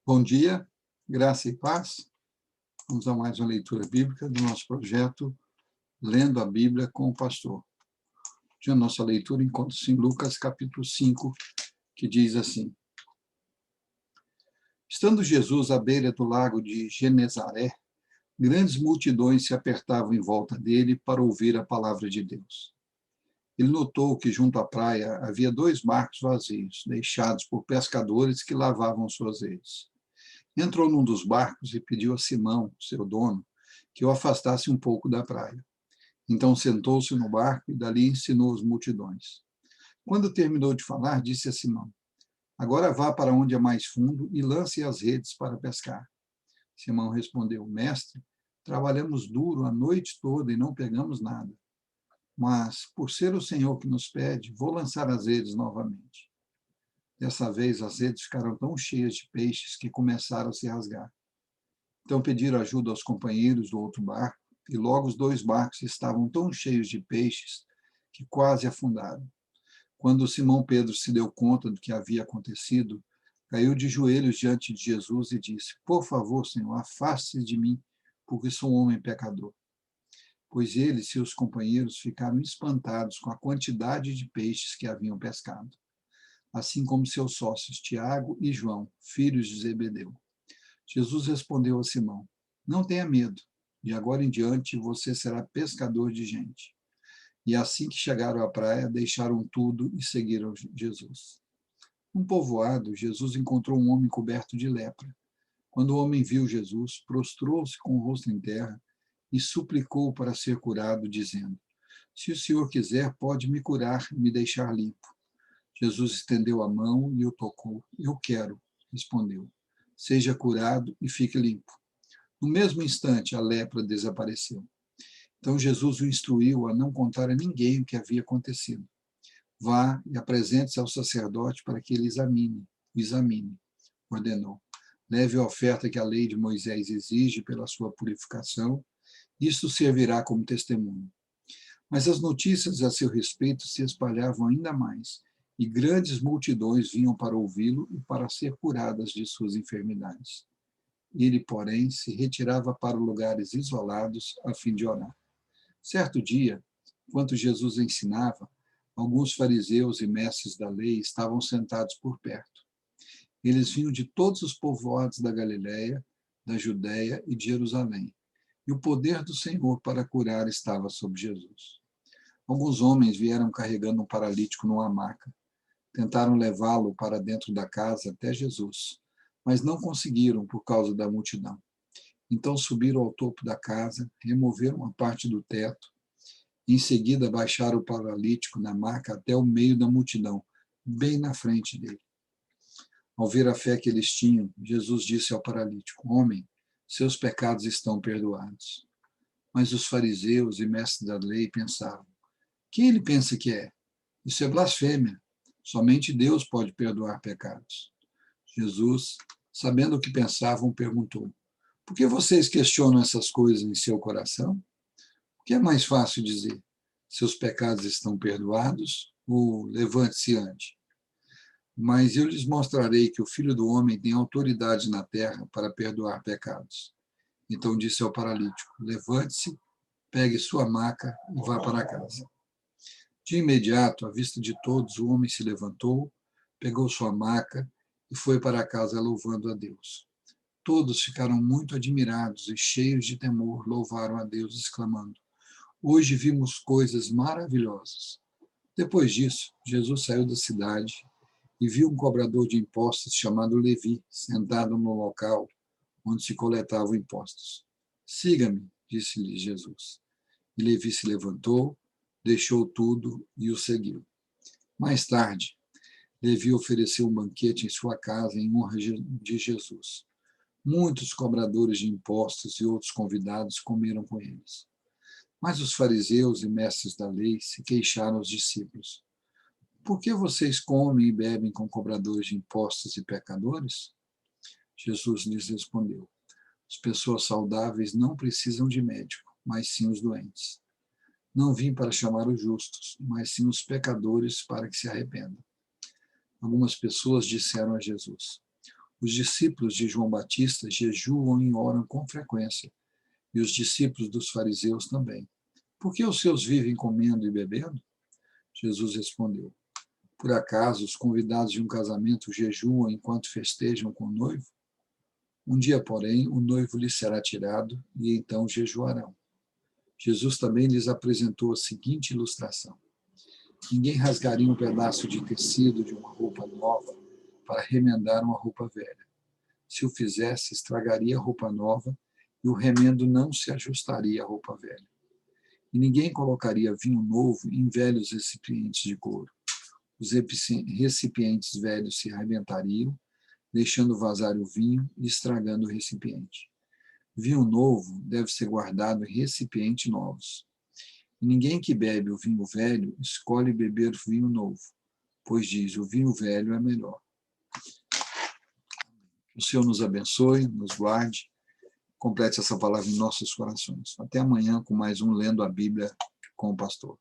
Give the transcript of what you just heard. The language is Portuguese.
Bom dia, graça e paz. Vamos a mais uma leitura bíblica do nosso projeto Lendo a Bíblia com o Pastor. A nossa leitura encontra-se em Lucas capítulo 5, que diz assim: Estando Jesus à beira do lago de Genezaré, grandes multidões se apertavam em volta dele para ouvir a palavra de Deus. Ele notou que junto à praia havia 2 barcos vazios, deixados por pescadores que lavavam suas redes. Entrou num dos barcos e pediu a Simão, seu dono, que o afastasse um pouco da praia. Então sentou-se no barco e dali ensinou as multidões. Quando terminou de falar, disse a Simão: Agora vá para onde é mais fundo e lance as redes para pescar. Simão respondeu: Mestre, trabalhamos duro a noite toda e não pegamos nada. Mas, por ser o Senhor que nos pede, vou lançar as redes novamente. Dessa vez, as redes ficaram tão cheias de peixes que começaram a se rasgar. Então pediram ajuda aos companheiros do outro barco, e logo os 2 barcos estavam tão cheios de peixes que quase afundaram. Quando Simão Pedro se deu conta do que havia acontecido, caiu de joelhos diante de Jesus e disse: Por favor, Senhor, afaste-se de mim, porque sou um homem pecador. Pois ele e seus companheiros ficaram espantados com a quantidade de peixes que haviam pescado, assim como seus sócios Tiago e João, filhos de Zebedeu. Jesus respondeu a Simão: Não tenha medo, de agora em diante você será pescador de gente. E assim que chegaram à praia, deixaram tudo e seguiram Jesus. Num povoado, Jesus encontrou um homem coberto de lepra. Quando o homem viu Jesus, prostrou-se com o rosto em terra e suplicou para ser curado, dizendo: Se o Senhor quiser, pode me curar e me deixar limpo. Jesus estendeu a mão e o tocou. Eu quero, respondeu. Seja curado e fique limpo. No mesmo instante, a lepra desapareceu. Então Jesus o instruiu a não contar a ninguém o que havia acontecido. Vá e apresente-se ao sacerdote para que ele o examine, ordenou. Leve a oferta que a lei de Moisés exige pela sua purificação. Isto servirá como testemunho. Mas as notícias a seu respeito se espalhavam ainda mais, e grandes multidões vinham para ouvi-lo e para ser curadas de suas enfermidades. Ele, porém, se retirava para lugares isolados a fim de orar. Certo dia, enquanto Jesus ensinava, alguns fariseus e mestres da lei estavam sentados por perto. Eles vinham de todos os povoados da Galiléia, da Judéia e de Jerusalém, e o poder do Senhor para curar estava sobre Jesus. Alguns homens vieram carregando um paralítico numa maca. Tentaram levá-lo para dentro da casa até Jesus, mas não conseguiram por causa da multidão. Então subiram ao topo da casa, removeram uma parte do teto, e em seguida baixaram o paralítico na maca até o meio da multidão, bem na frente dele. Ao ver a fé que eles tinham, Jesus disse ao paralítico: Homem, seus pecados estão perdoados. Mas os fariseus e mestres da lei pensavam: Quem ele pensa que é? Isso é blasfêmia. Somente Deus pode perdoar pecados. Jesus, sabendo o que pensavam, perguntou: Por que vocês questionam essas coisas em seu coração? O que é mais fácil dizer? Seus pecados estão perdoados? Ou levante-se e ande? Mas eu lhes mostrarei que o Filho do Homem tem autoridade na terra para perdoar pecados. Então disse ao paralítico: Levante-se, pegue sua maca e vá para casa. De imediato, à vista de todos, o homem se levantou, pegou sua maca e foi para casa louvando a Deus. Todos ficaram muito admirados e, cheios de temor, louvaram a Deus, exclamando: Hoje vimos coisas maravilhosas. Depois disso, Jesus saiu da cidade e viu um cobrador de impostos chamado Levi, sentado no local onde se coletavam impostos. Siga-me, disse-lhe Jesus. E Levi se levantou, deixou tudo e o seguiu. Mais tarde, Levi ofereceu um banquete em sua casa em honra de Jesus. Muitos cobradores de impostos e outros convidados comeram com eles. Mas os fariseus e mestres da lei se queixaram aos discípulos: Por que vocês comem e bebem com cobradores de impostos e pecadores? Jesus lhes respondeu: As pessoas saudáveis não precisam de médico, mas sim os doentes. Não vim para chamar os justos, mas sim os pecadores para que se arrependam. Algumas pessoas disseram a Jesus: Os discípulos de João Batista jejuam e oram com frequência, e os discípulos dos fariseus também. Por que os seus vivem comendo e bebendo? Jesus respondeu: por acaso os convidados de um casamento jejuam enquanto festejam com o noivo? Um dia, porém, o noivo lhes será tirado, e então jejuarão. Jesus também lhes apresentou a seguinte ilustração: ninguém rasgaria um pedaço de tecido de uma roupa nova para remendar uma roupa velha. Se o fizesse, estragaria a roupa nova e o remendo não se ajustaria à roupa velha. E ninguém colocaria vinho novo em velhos recipientes de couro. Os recipientes velhos se arrebentariam, deixando vazar o vinho e estragando o recipiente. Vinho novo deve ser guardado em recipientes novos. E ninguém que bebe o vinho velho escolhe beber vinho novo, pois diz, o vinho velho é melhor. Que o Senhor nos abençoe, nos guarde, complete essa palavra em nossos corações. Até amanhã com mais um Lendo a Bíblia com o Pastor.